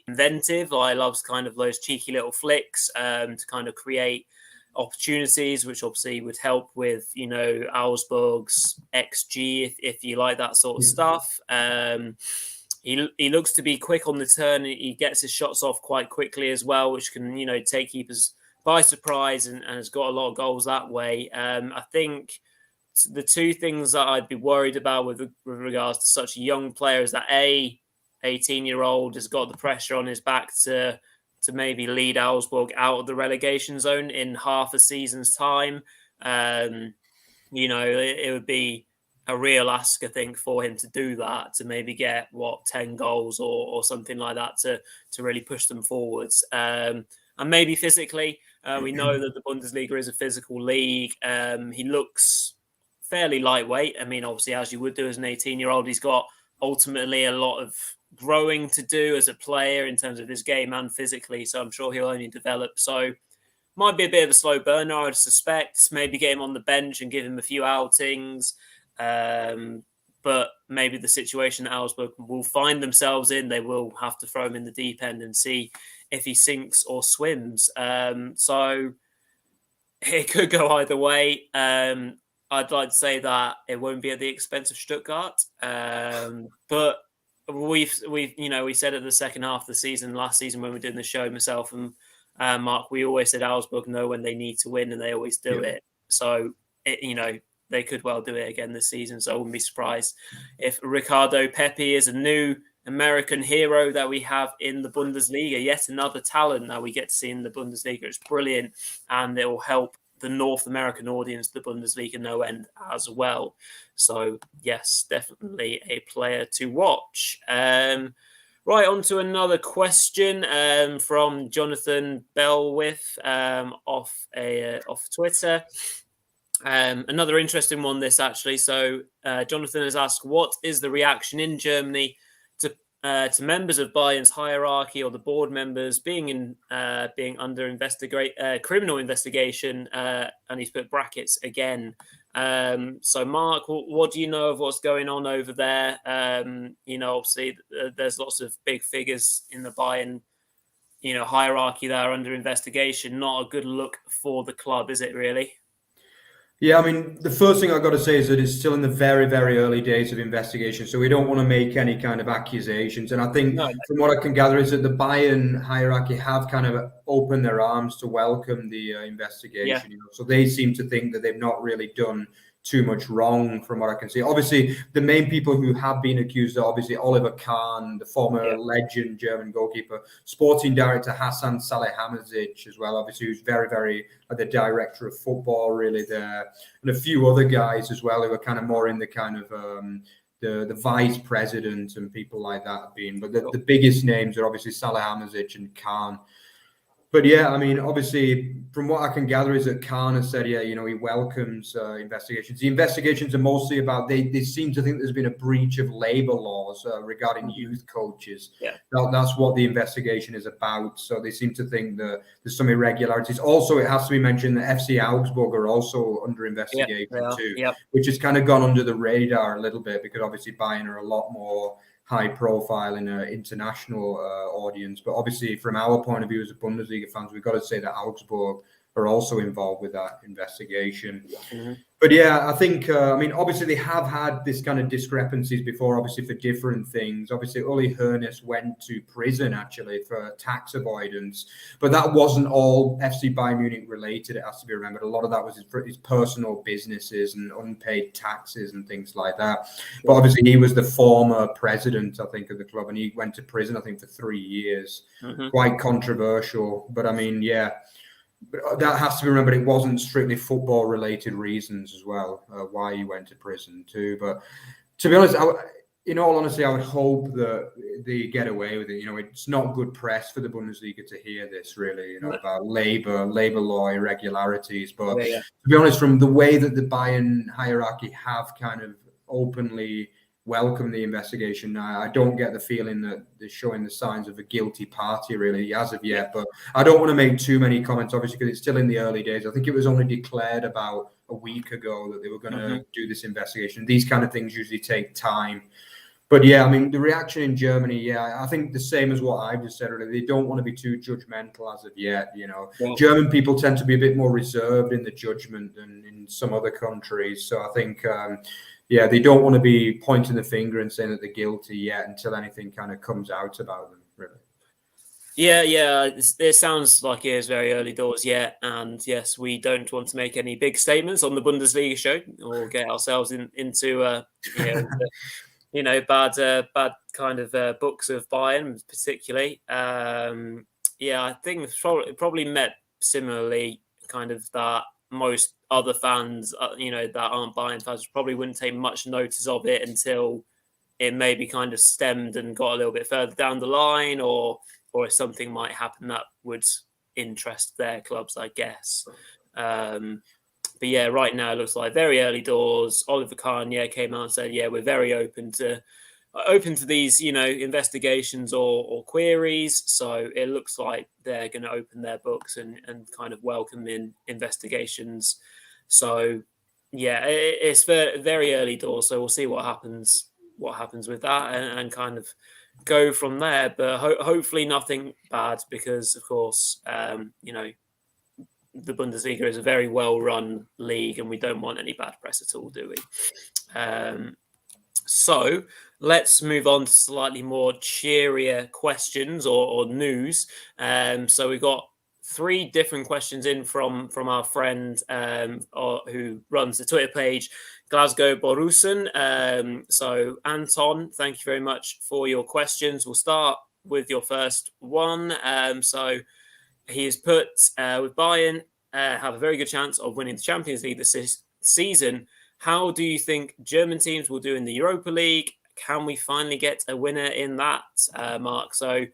Inventive. I loves kind of those cheeky little flicks to kind of create opportunities, which obviously would help with Owlsberg's XG if you like that sort of stuff. He looks to be quick on the turn. He gets his shots off quite quickly as well, which can take keepers by surprise and has got a lot of goals that way. I think the two things that I'd be worried about with regards to such a young player is that 18-year-old has got the pressure on his back to maybe lead Owlsberg out of the relegation zone in half a season's time. It would be a real ask, I think, for him to do that, to maybe get 10 goals or something like that to really push them forwards. And maybe physically, we know that the Bundesliga is a physical league. He looks fairly lightweight. I mean, obviously, as you would do as an 18-year-old, he's got ultimately a lot of growing to do as a player in terms of his game and physically. So I'm sure he'll only develop. So might be a bit of a slow burner, I'd suspect. Maybe get him on the bench and give him a few outings. But maybe the situation that Owlsberg will find themselves in, they will have to throw him in the deep end and see if he sinks or swims. So it could go either way. I'd like to say that it won't be at the expense of Stuttgart, but we said at the second half of the season last season when we were doing the show, myself and Mark, we always said Owlsberg know when they need to win, and they always do it. So they could well do it again this season. So I wouldn't be surprised if Ricardo Pepe is a new American hero that we have in the Bundesliga. Yet another talent that we get to see in the Bundesliga. It's brilliant, and it will help the North American audience, the Bundesliga, no end as well. So yes, definitely a player to watch. Right, on to another question from Jonathan Belwith off Twitter. Another interesting one, this actually. So Jonathan has asked, what is the reaction in Germany to members of Bayern's hierarchy or the board members being under criminal investigation? And he's put brackets again. So Mark, what do you know of what's going on over there? Obviously there's lots of big figures in the Bayern, hierarchy that are under investigation. Not a good look for the club, is it really? Yeah, I mean, the first thing I've got to say is that it's still in the very, very early days of investigation, so we don't want to make any kind of accusations. And I think from what I can gather is that the Bayern hierarchy have kind of opened their arms to welcome the investigation. Yeah. So they seem to think that they've not really done too much wrong from what I can see. Obviously, the main people who have been accused are obviously Oliver Kahn, the former legend German goalkeeper, sporting director Hassan Salihamidzic as well, obviously, who's very, very the director of football really there, and a few other guys as well who are kind of more in the kind of the vice president and people like that have been. But the biggest names are obviously Salihamidzic and Kahn. But yeah, I mean, obviously, from what I can gather is that Khan has said, he welcomes investigations. The investigations are mostly about, they seem to think there's been a breach of labor laws regarding youth coaches. Yeah. That's what the investigation is about. So they seem to think that there's some irregularities. Also, it has to be mentioned that FC Augsburg are also under investigation too, which has kind of gone under the radar a little bit because obviously Bayern are a lot more high profile in an international audience. But obviously, from our point of view as a Bundesliga fans, we've got to say that Augsburg are also involved with that investigation. Mm-hmm. But yeah, I think, obviously they have had this kind of discrepancies before, obviously for different things. Obviously, Uli Hoeneß went to prison actually for tax avoidance, but that wasn't all FC Bayern Munich related. It has to be remembered. A lot of that was his personal businesses and unpaid taxes and things like that. But obviously, he was the former president, I think, of the club, and he went to prison, I think, for 3 years. Mm-hmm. Quite controversial, but I mean, yeah. But that has to be remembered. It wasn't strictly football-related reasons as well why he went to prison too. But to be honest, in all honesty, I would hope that they get away with it. It's not good press for the Bundesliga to hear this, really. About labor law irregularities. But to be honest, from the way that the Bayern hierarchy have kind of openly welcome the investigation, I don't get the feeling that they're showing the signs of a guilty party really as of yet. But I don't want to make too many comments, obviously, because it's still in the early days. I think it was only declared about a week ago that they were going to do this investigation. These kind of things usually take time. But yeah, I mean, the reaction in Germany, I think the same as what I just said earlier. They don't want to be too judgmental as of yet. German people tend to be a bit more reserved in the judgment than in some other countries. So I think they don't want to be pointing the finger and saying that they're guilty yet until anything kind of comes out about them, really. Yeah. It sounds like it is very early doors yet. And yes, we don't want to make any big statements on the Bundesliga show or get ourselves into bad kind of books of Bayern, particularly. I think it's probably met similarly, kind of that most other fans, that aren't Bayern fans, probably wouldn't take much notice of it until it maybe kind of stemmed and got a little bit further down the line, or if something might happen that would interest their clubs, I guess. But yeah, right now it looks like very early doors. Oliver Kahn, came out and said, we're very open to these, investigations or queries. So it looks like they're going to open their books and kind of welcome in investigations. So it's very, very early doors. So we'll see what happens with that and kind of go from there. But hopefully nothing bad, because of course, the Bundesliga is a very well-run league, and we don't want any bad press at all, do we? So let's move on to slightly more cheerier questions or news. So we've got 3 different questions in from our friend who runs the Twitter page, Glasgow Borussen. So Anton, thank you very much for your questions. We'll start with your first one. So he has put with Bayern have a very good chance of winning the Champions League this season. How do you think German teams will do in the Europa League? Can we finally get a winner in that, Mark? So,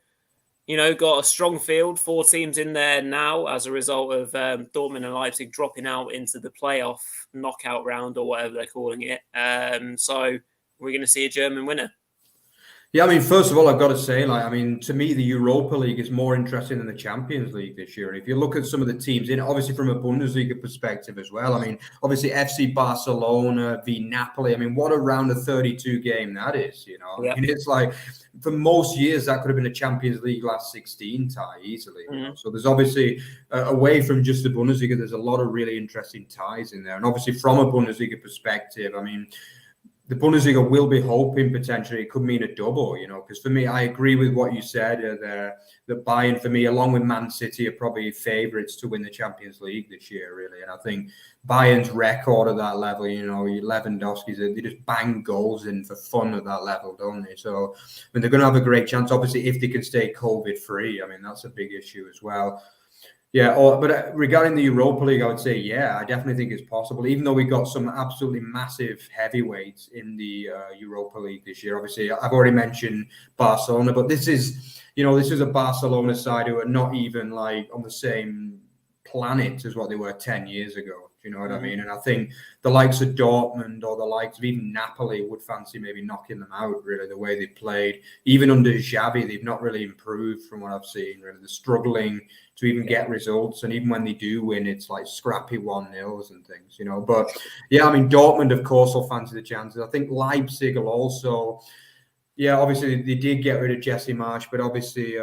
got a strong field, 4 teams in there now as a result of Dortmund and Leipzig dropping out into the playoff knockout round or whatever they're calling it. So we're going to see a German winner. Yeah, I mean, first of all, I've got to say, to me, the Europa League is more interesting than the Champions League this year. If you look at some of the teams in, obviously from a Bundesliga perspective as well, I mean, obviously FC Barcelona v Napoli. I mean, what a round of 32 game that is, Yeah. I mean, it's like for most years that could have been a Champions League last 16 tie easily. So there's obviously away from just the Bundesliga, there's a lot of really interesting ties in there. And obviously from a Bundesliga perspective, I mean, the Bundesliga will be hoping potentially it could mean a double, because for me, I agree with what you said there, that Bayern, for me, along with Man City, are probably favourites to win the Champions League this year, really. And I think Bayern's record at that level, Lewandowski's, they just bang goals in for fun at that level, don't they? So, I mean, they're going to have a great chance, obviously, if they can stay COVID-free. I mean, that's a big issue as well. Yeah, but regarding the Europa League, I would say, yeah, I definitely think it's possible, even though we got some absolutely massive heavyweights in the Europa League this year. Obviously, I've already mentioned Barcelona, but this is a Barcelona side who are not even like on the same planet as what they were 10 years ago. Do you know what I mean? And I think the likes of Dortmund or the likes of even Napoli would fancy maybe knocking them out, really, the way they played. Even under Xavi, they've not really improved from what I've seen. Really, they're struggling to even get results. And even when they do win, it's like scrappy 1-0s and things, But yeah, I mean, Dortmund, of course, will fancy the chances. I think Leipzig will also... Yeah, obviously they did get rid of Jesse Marsch, but obviously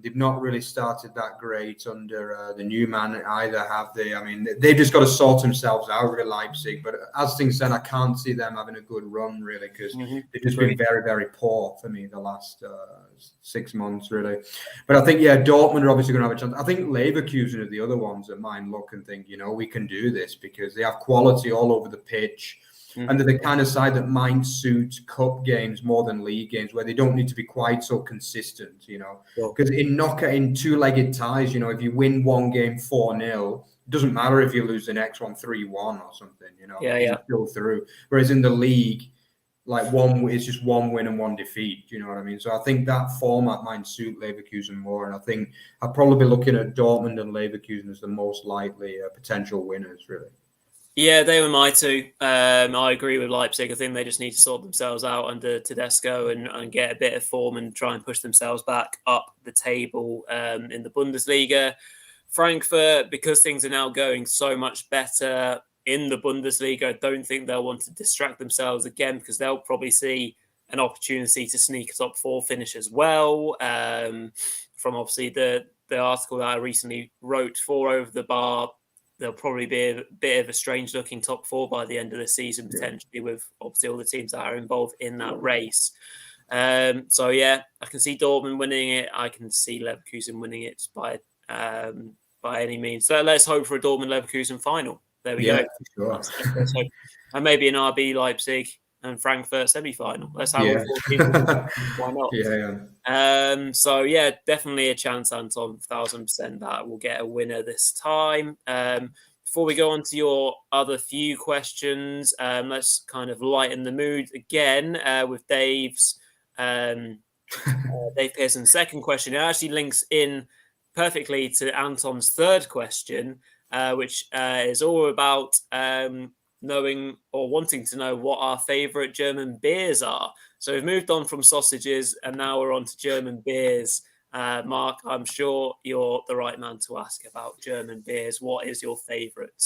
they've not really started that great under the new man either, have they? I mean, they've just got to sort themselves out with Leipzig. But as things stand, I can't see them having a good run, really, because they've just been very, very poor for me the last 6 months, really. But I think, yeah, Dortmund are obviously going to have a chance. I think Leverkusen are the other ones that might look and think, we can do this because they have quality all over the pitch. And they're the kind of side that might suit cup games more than league games, where they don't need to be quite so consistent, Because in 2-legged ties, if you win one game 4-0, it doesn't matter if you lose the next one 3-1 or something, Yeah. Go through. Whereas in the league, like it's just one win and one defeat. Do you know what I mean? So I think that format might suit Leverkusen more. And I think I'd probably be looking at Dortmund and Leverkusen as the most likely potential winners, really. Yeah, they were my 2. I agree with Leipzig. I think they just need to sort themselves out under Tedesco and get a bit of form and try and push themselves back up the table in the Bundesliga. Frankfurt, because things are now going so much better in the Bundesliga, I don't think they'll want to distract themselves again, because they'll probably see an opportunity to sneak a top 4 finish as well. From obviously the article that I recently wrote for Over the Bar, there'll probably be a bit of a strange-looking top 4 by the end of the season, potentially, with obviously all the teams that are involved in that race. So, yeah, I can see Dortmund winning it. I can see Leverkusen winning it by any means. So let's hope for a Dortmund-Leverkusen final. There we go. Sure. Let's hope. And maybe an RB Leipzig and Frankfurt semi-final. Let's have all 4 teams. Why not? So yeah, definitely a chance, Anton, 1,000% that we'll get a winner this time. Before we go on to your other few questions, let's kind of lighten the mood again with Dave's Dave Pearson's second question. It actually links in perfectly to Anton's third question, which is all about knowing or wanting to know what our favourite German beers are. So we've moved on from sausages and now we're on to German beers. Mark, I'm sure you're the right man to ask about German beers. What is your favourite?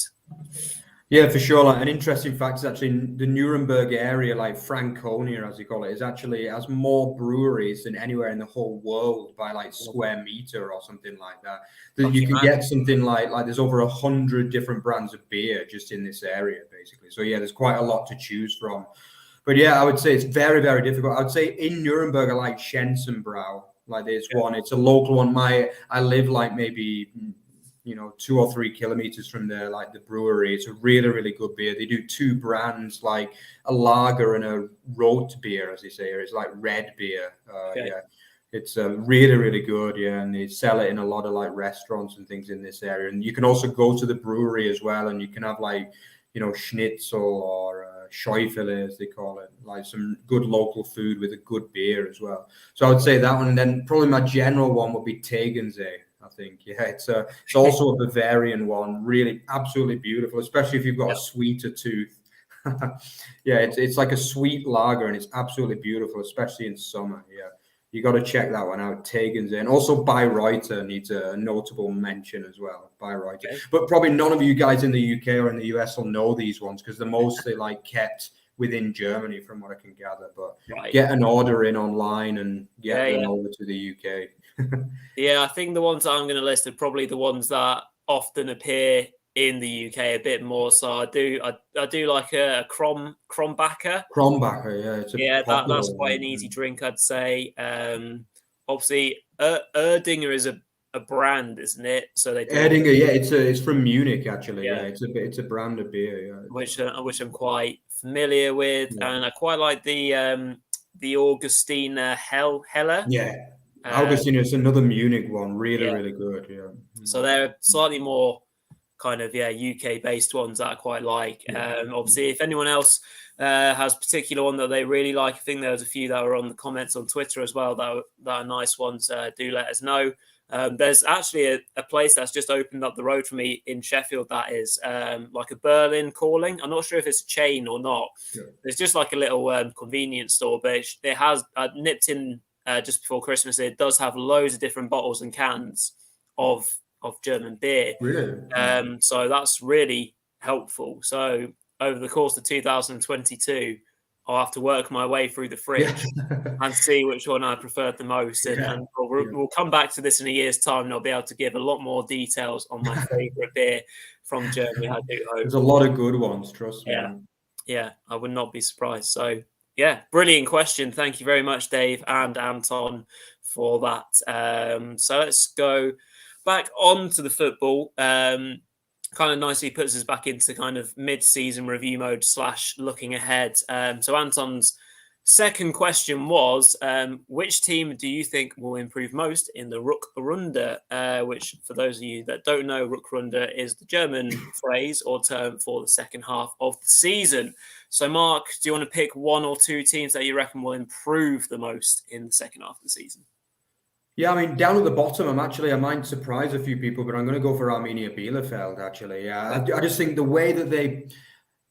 Yeah, for sure. Like, an interesting fact is actually the Nuremberg area, like Franconia, as you call it, is actually has more breweries than anywhere in the whole world by like square meter or something like that. That you can get something like there's over 100 different brands of beer just in this area, basically. So yeah, there's quite a lot to choose from. But yeah, I would say it's very, very difficult. I would say in Nuremberg, I like Schenzenbrau. Like there's one, it's a local one. I live like maybe 2 or 3 kilometers from there, like the brewery. It's a really, really good beer. They do 2 brands, like a lager and a rot beer, as they say, or it's like red beer. Yeah, it's really, really good. Yeah, and they sell it in a lot of like restaurants and things in this area. And you can also go to the brewery as well, and you can have like schnitzel or Schäufele, as they call it, like some good local food with a good beer as well. So I would say that one, and then probably my general one would be Tegernsee. I think, yeah, it's also a Bavarian one, really absolutely beautiful, especially if you've got a sweeter tooth. Yeah, it's like a sweet lager, and it's absolutely beautiful, especially in summer. Yeah, you got to check that one out, Tegernsee. And also Bayreuther needs a notable mention as well, Bayreuther. Okay. But probably none of you guys in the UK or in the US will know these ones because they're mostly like kept within Germany, from what I can gather. But get an order in online and get them over to the UK. Yeah, I think the ones that I'm going to list are probably the ones that often appear in the UK a bit more. So I do like a Krombacher. Krombacher, yeah, that's quite an easy drink, I'd say. Obviously, Erdinger is a brand, isn't it? So they do Erdinger, yeah, it's from Munich actually. Yeah, it's a brand of beer, yeah. Which I'm quite familiar with, and I quite like the Augustiner Heller. Yeah. Augustiner is another Munich one, really good. Yeah. So they're slightly more kind of UK based ones that I quite like. Obviously, if anyone else has a particular one that they really like, I think there was a few that were on the comments on Twitter as well that are nice ones. Do let us know. There's actually a place that's just opened up the road for me in Sheffield that is like a Berlin Calling. I'm not sure if it's a chain or not. Yeah. It's just like a little convenience store, but it has nipped in. Just before Christmas, it does have loads of different bottles and cans of German beer. Really? So that's really helpful. So over the course of 2022, I'll have to work my way through the fridge and see which one I preferred the most. And we'll come back to this in a year's time, and I'll be able to give a lot more details on my favourite beer from Germany. I do hope. There's a lot of good ones, trust me. Yeah, I would not be surprised. So yeah, brilliant question. Thank you very much, Dave and Anton, for that. So let's go back on to the football. Kind of nicely puts us back into kind of mid-season review mode / looking ahead. So Anton's second question was, which team do you think will improve most in the Rückrunde? Which, for those of you that don't know, Rückrunde is the German phrase or term for the second half of the season. So, Mark, do you want to pick one or two teams that you reckon will improve the most in the second half of the season? Yeah, I mean, down at the bottom, I might surprise a few people, but I'm going to go for Arminia Bielefeld, actually. Yeah, I just think the way that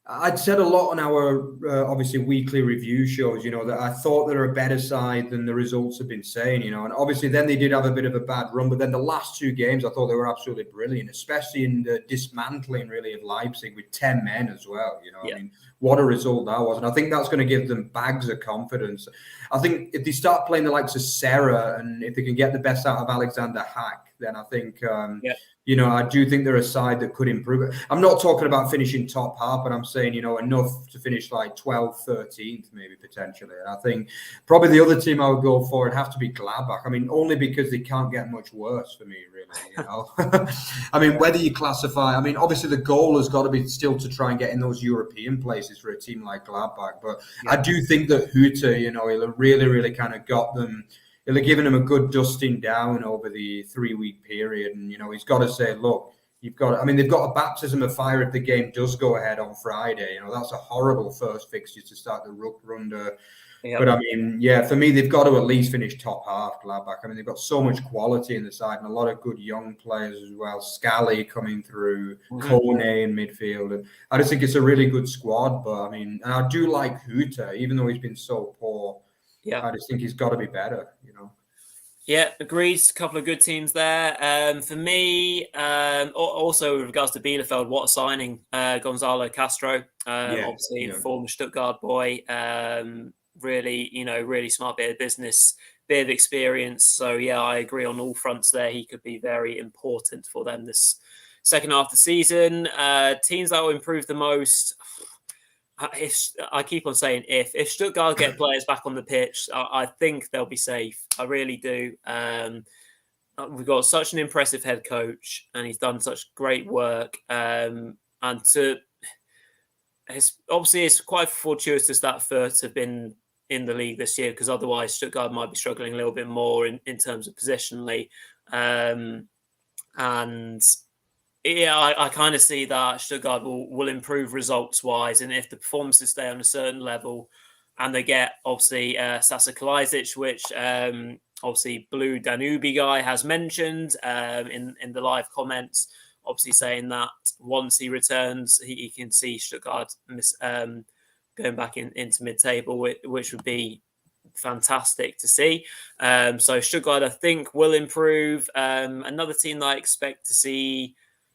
I'd said a lot on our, obviously, weekly review shows, that I thought they're a better side than the results have been saying, and obviously then they did have a bit of a bad run, but then the last 2 games, I thought they were absolutely brilliant, especially in the dismantling, really, of Leipzig with 10 men as well, I mean, what a result that was. And I think that's going to give them bags of confidence. I think if they start playing the likes of Serra and if they can get the best out of Alexander Hack, then I think, I do think they're a side that could improve it. I'm not talking about finishing top half, but I'm saying, enough to finish like 12th, 13th, maybe potentially. And I think probably the other team I would go for would have to be Gladbach. I mean, only because they can't get much worse for me, really, I mean, whether you classify, obviously the goal has got to be still to try and get in those European places for a team like Gladbach. But I do think that Hütter, he'll have really, really kind of got them. He'll have given him a good dusting down over the 3-week period. And, he's got to say, look, they've got a baptism of fire if the game does go ahead on Friday. That's a horrible first fixture to start the Rückrunde. Yep. But, for me, they've got to at least finish top half, Gladbach. They've got so much quality in the side and a lot of good young players as well. Scally coming through, Kone in midfield. And I just think it's a really good squad. But, and I do like Hütter, even though he's been so poor. Yeah, I just think he's got to be better, Yeah, agreed. A couple of good teams there. For me, also with regards to Bielefeld, what a signing. Gonzalo Castro, Yeah, obviously yeah. former Stuttgart boy. Really, really smart bit of business, bit of experience. So yeah, I agree on all fronts there. He could be very important for them this second half of the season. Teams that will improve the most. I keep on saying if Stuttgart get players back on the pitch, I think they'll be safe. I really do. We've got such an impressive head coach, and he's done such great work. And it's quite fortuitous that Fürth have been in the league this year, because otherwise Stuttgart might be struggling a little bit more in terms of positionally. And yeah, I kind of see that Stuttgart will improve results wise, and if the performances stay on a certain level, and they get obviously Sasa Kalajdzic, which obviously Blue Danube guy has mentioned in the live comments, obviously saying that once he returns, he can see Stuttgart going back into mid-table, which would be fantastic to see. So Stuttgart, I think, will improve. Another team that I expect to see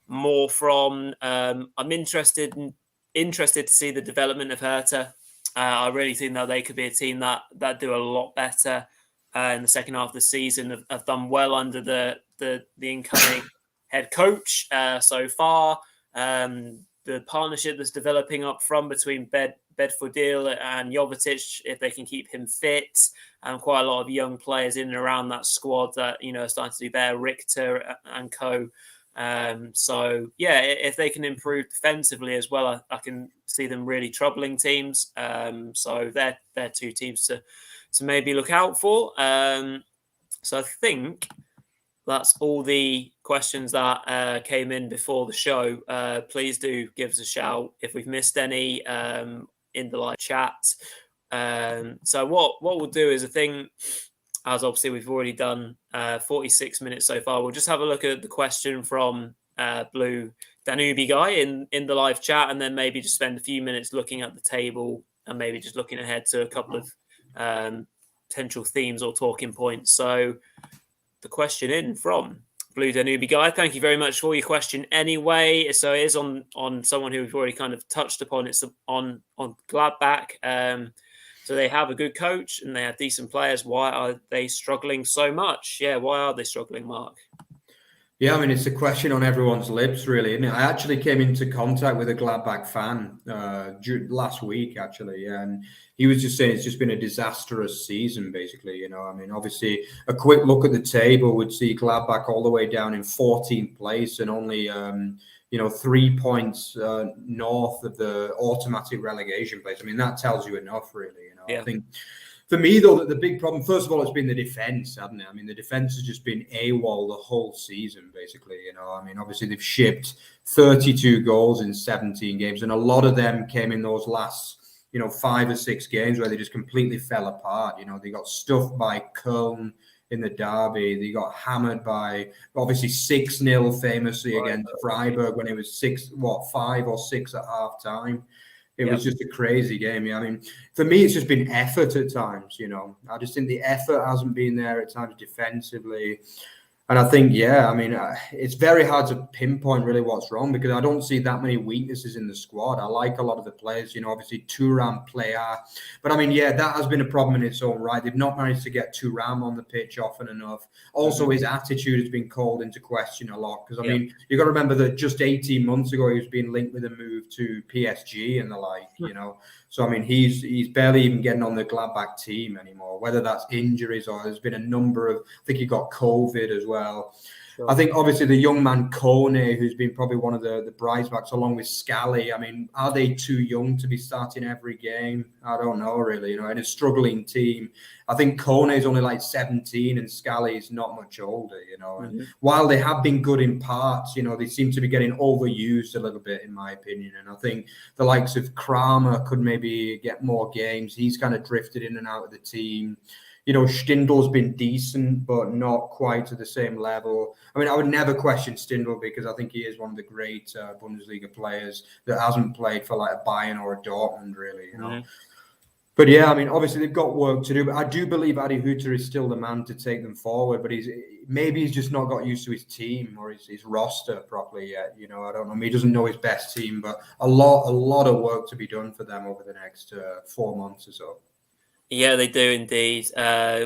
more from. I'm interested to see the development of Hertha. I really think that they could be a team that do a lot better in the second half of the season. Have done well under the incoming head coach so far. The partnership that's developing up front between Bedfordil and Jovetic, if they can keep him fit, and quite a lot of young players in and around that squad that are starting to do better, Richter and co. So yeah, if they can improve defensively as well, I can see them really troubling teams. So they're two teams to maybe look out for. So I think that's all the questions that came in before the show. Please do give us a shout if we've missed any in the live chat. So what we'll do is, I think, as obviously we've already done 46 minutes so far, we'll just have a look at the question from Blue Danube guy in the live chat, and then maybe just spend a few minutes looking at the table and maybe just looking ahead to a couple of potential themes or talking points. So the question in from Blue Danube guy, thank you very much for your question anyway. So it is on someone who we've already kind of touched upon. It's on Gladbach. So they have a good coach and they have decent players. Why are they struggling so much? Yeah, why are they struggling, Mark? Yeah, I mean, it's a question on everyone's lips, really, isn't it? I actually came into contact with a Gladbach fan last week, actually, and he was just saying it's just been a disastrous season, basically. I mean, obviously, a quick look at the table would see Gladbach all the way down in 14th place and only 3 points north of the automatic relegation place. I mean, that tells you enough, really. Yeah. I think for me, though, that the big problem, first of all, it's been the defense, hasn't it? I mean, the defense has just been AWOL the whole season, basically. I mean, obviously, they've shipped 32 goals in 17 games, and a lot of them came in those last, 5 or 6 games where they just completely fell apart. They got stuffed by Köln in the derby. They got hammered by, obviously, 6-0 famously against Freiburg when it was 5 or 6 at half time. It was just a crazy game. Yeah, I mean, for me, it's just been effort at times. I just think the effort hasn't been there at times defensively. And I think, I mean, it's very hard to pinpoint really what's wrong, because I don't see that many weaknesses in the squad. I like a lot of the players, obviously Thuram, Player. But I mean, that has been a problem in its own right. They've not managed to get Thuram on the pitch often enough. Also, his attitude has been called into question a lot, because I mean, you've got to remember that just 18 months ago, he was being linked with a move to PSG and the like, So, I mean, he's barely even getting on the Gladbach team anymore, whether that's injuries or there's been a number of, I think he got COVID as well. Sure. I think obviously the young man Kone, who's been probably one of the bright backs along with Scally. I mean, are they too young to be starting every game? I don't know, really. In a struggling team, I think Kone is only like 17 and Scally is not much older. And while they have been good in parts, they seem to be getting overused a little bit, in my opinion. And I think the likes of Kramer could maybe get more games. He's kind of drifted in and out of the team. Stindl's been decent, but not quite to the same level. I mean, I would never question Stindl, because I think he is one of the great Bundesliga players that hasn't played for like a Bayern or a Dortmund, really. But yeah, I mean, obviously they've got work to do. But I do believe Adi Hutter is still the man to take them forward. But he's just not got used to his team or his roster properly yet. You know, I don't know. He doesn't know his best team, but a lot of work to be done for them over the next 4 months or so. Yeah, they do indeed.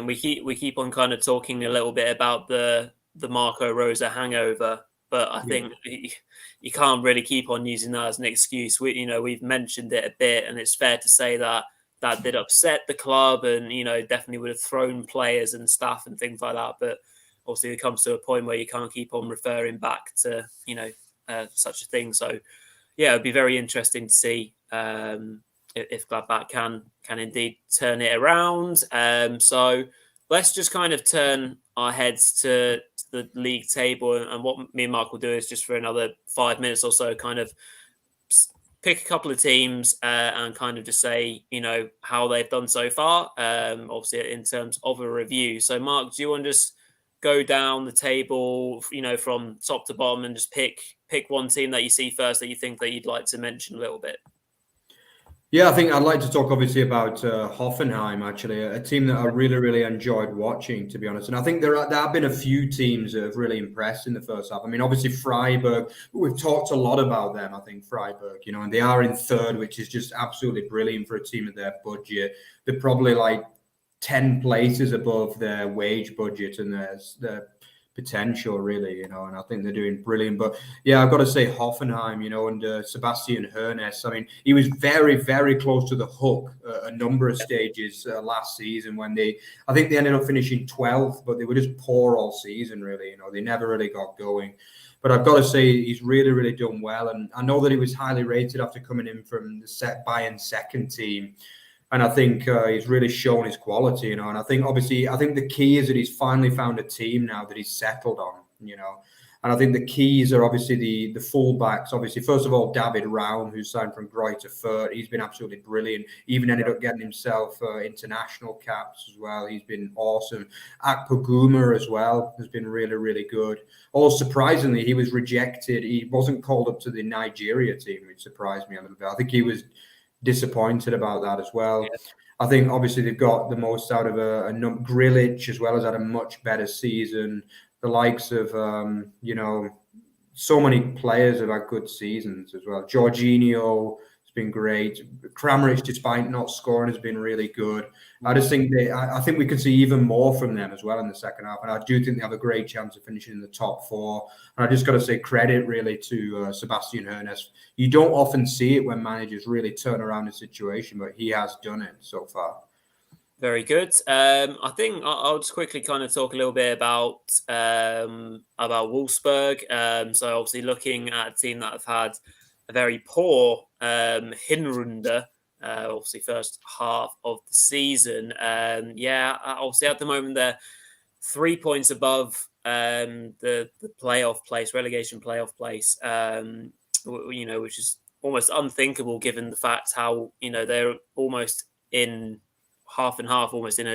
We keep on kind of talking a little bit about the Marco Rosa hangover, but I think you can't really keep on using that as an excuse. We've mentioned it a bit, and it's fair to say that did upset the club, and definitely would have thrown players and staff and things like that. But obviously, it comes to a point where you can't keep on referring back to such a thing. So yeah, it'd be very interesting to see if Gladbach can indeed turn it around. So let's just kind of turn our heads to the league table, and what me and Mark will do is just for another 5 minutes or so kind of pick a couple of teams and kind of just say, how they've done so far, obviously in terms of a review. So Mark, do you want to just go down the table, from top to bottom and just pick one team that you see first that you think that you'd like to mention a little bit? Yeah, I think I'd like to talk obviously about Hoffenheim, actually, a team that I really, really enjoyed watching, to be honest. And I think there have been a few teams that have really impressed in the first half. I mean, obviously Freiburg, we've talked a lot about them, I think, Freiburg, and they are in third, which is just absolutely brilliant for a team of their budget. They're probably like 10 places above their wage budget and their potential, really, and I think they're doing brilliant. But yeah, I've got to say Hoffenheim, under Sebastian Hoeneß. I mean, he was very, very close to the hook a number of stages last season when I think they ended up finishing 12th, but they were just poor all season, really. They never really got going. But I've got to say he's really, really done well. And I know that he was highly rated after coming in from the Bayern second team. And I think he's really shown his quality, And I think the key is that he's finally found a team now that he's settled on, And I think the keys are obviously the fullbacks. Obviously, first of all, David Raum, who's signed from Greuther Fürth. He's been absolutely brilliant. He even ended up getting himself international caps as well. He's been awesome. Akpoguma as well has been really, really good. Although surprisingly, he was rejected. He wasn't called up to the Nigeria team, which surprised me a little bit. I think he was disappointed about that as well. Yeah. I think obviously they've got the most out of Grilic as well, has had a much better season. The likes of so many players have had good seasons as well. Jorginho has been great. Kramaric, despite not scoring, has been really good. I just think I think we could see even more from them as well in the second half, and I do think they have a great chance of finishing in the top four. And I just got to say credit really to Sebastian Hoeneß. You don't often see it when managers really turn around a situation, but he has done it so far. Very good. I think I'll just quickly kind of talk a little bit about Owlsberg. So obviously looking at a team that have had a very poor Hinrunde, obviously first half of the season. Obviously at the moment they're 3 points above the playoff place, relegation playoff place, which is almost unthinkable given the fact how, they're almost in half and half, almost in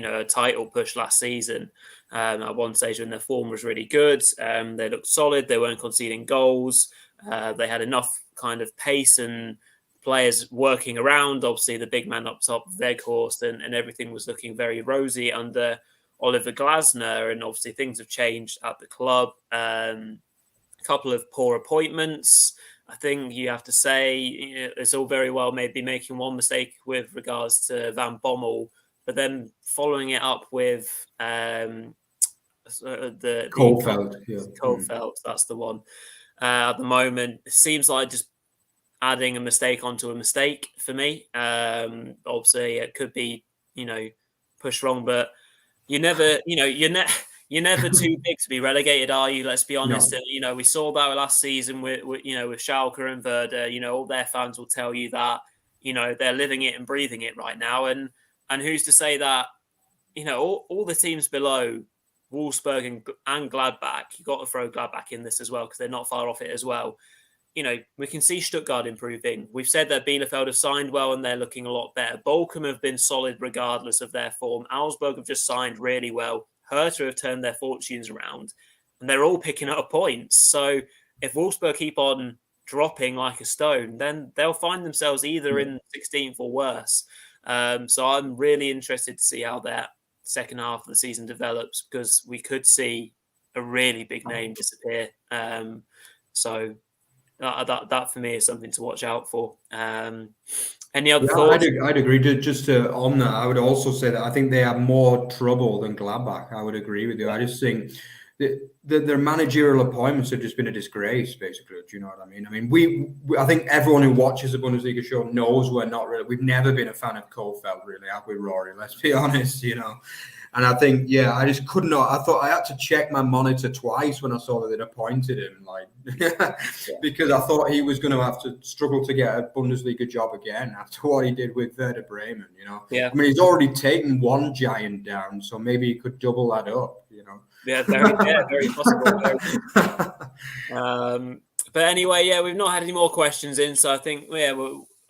a title push last season. At one stage when their form was really good, they looked solid. They weren't conceding goals. They had enough kind of pace and players working around. Obviously, the big man up top, Weghorst, and everything was looking very rosy under Oliver Glasner. And obviously, things have changed at the club. A couple of poor appointments. I think you have to say it's all very well maybe making one mistake with regards to Van Bommel, but then following it up with the Kohlfeldt, that's the one. At the moment, it seems like just adding a mistake onto a mistake for me. Obviously, it could be pushed wrong, but you're never too big to be relegated, are you? Let's be honest. No. We saw that last season with Schalke and Werder. All their fans will tell you that they're living it and breathing it right now. And who's to say that all the teams below Wolfsburg and Gladbach, you've got to throw Gladbach in this as well because they're not far off it as well. We can see Stuttgart improving. We've said that Bielefeld have signed well and they're looking a lot better. Bochum have been solid regardless of their form. Owlsberg have just signed really well. Hertha have turned their fortunes around and they're all picking up points. So if Wolfsburg keep on dropping like a stone, then they'll find themselves either in 16th or worse. So I'm really interested to see how that second half of the season develops, because we could see a really big name disappear. So that for me is something to watch out for. Any other thoughts? I'd agree. Just on that, I would also say that I think they have more trouble than Gladbach. I would agree with you. I just think their managerial appointments have just been a disgrace, basically. Do you know what I mean? I mean, I think everyone who watches the Bundesliga show knows we've never been a fan of Kofeld, really, have we, Rory? Let's be honest, And I think, I just could not. I thought I had to check my monitor twice when I saw that they'd appointed him, because I thought he was going to have to struggle to get a Bundesliga job again after what he did with Werder Bremen. Yeah. I mean, he's already taken one giant down, so maybe he could double that up. Yeah, very possible. But anyway, we've not had any more questions in, so I think we're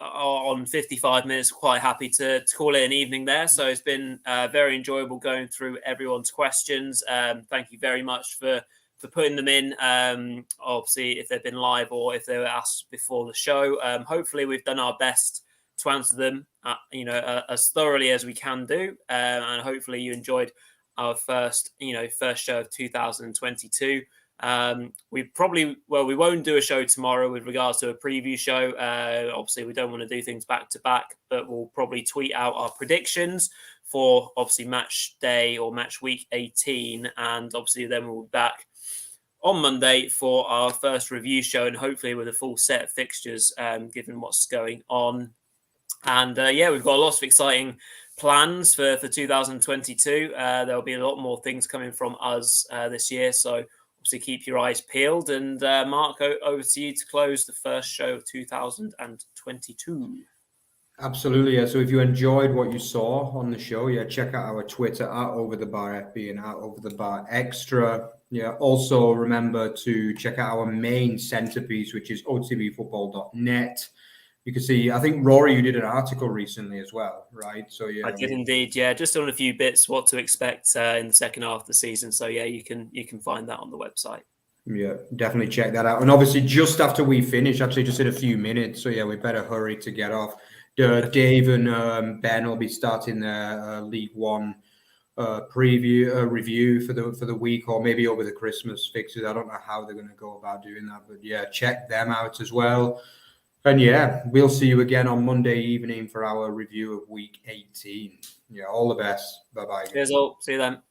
on 55 minutes. Quite happy to call it an evening there. So it's been very enjoyable going through everyone's questions. Thank you very much for putting them in. Obviously, if they've been live or if they were asked before the show, hopefully we've done our best to answer them, as thoroughly as we can do, and hopefully you enjoyed our first show of 2022. We won't do a show tomorrow with regards to a preview show. Obviously, we don't want to do things back to back, but we'll probably tweet out our predictions for obviously match day or match week 18, and obviously then we'll be back on Monday for our first review show, and hopefully with a full set of fixtures, given what's going on. And we've got lots of exciting plans for 2022. There'll be a lot more things coming from us this year, so obviously keep your eyes peeled. And Mark, over to you to close the first show of 2022. Absolutely, yeah. So if you enjoyed what you saw on the show, check out our Twitter @OverTheBarFB and @OverTheBarExtra. Also remember to check out our main centerpiece, which is otbfootball.net. You can see, I think, Rory, you did an article recently as well, right? So I did indeed, just on a few bits, what to expect in the second half of the season. So you can find that on the website. Yeah, definitely check that out. And obviously, just after we finish, actually just in a few minutes, so we better hurry to get off. Dave and Ben will be starting their League One review for the week, or maybe over the Christmas fixes. I don't know how they're going to go about doing that, but check them out as well. And we'll see you again on Monday evening for our review of week 18. All the best. Bye-bye. Cheers all. See you then.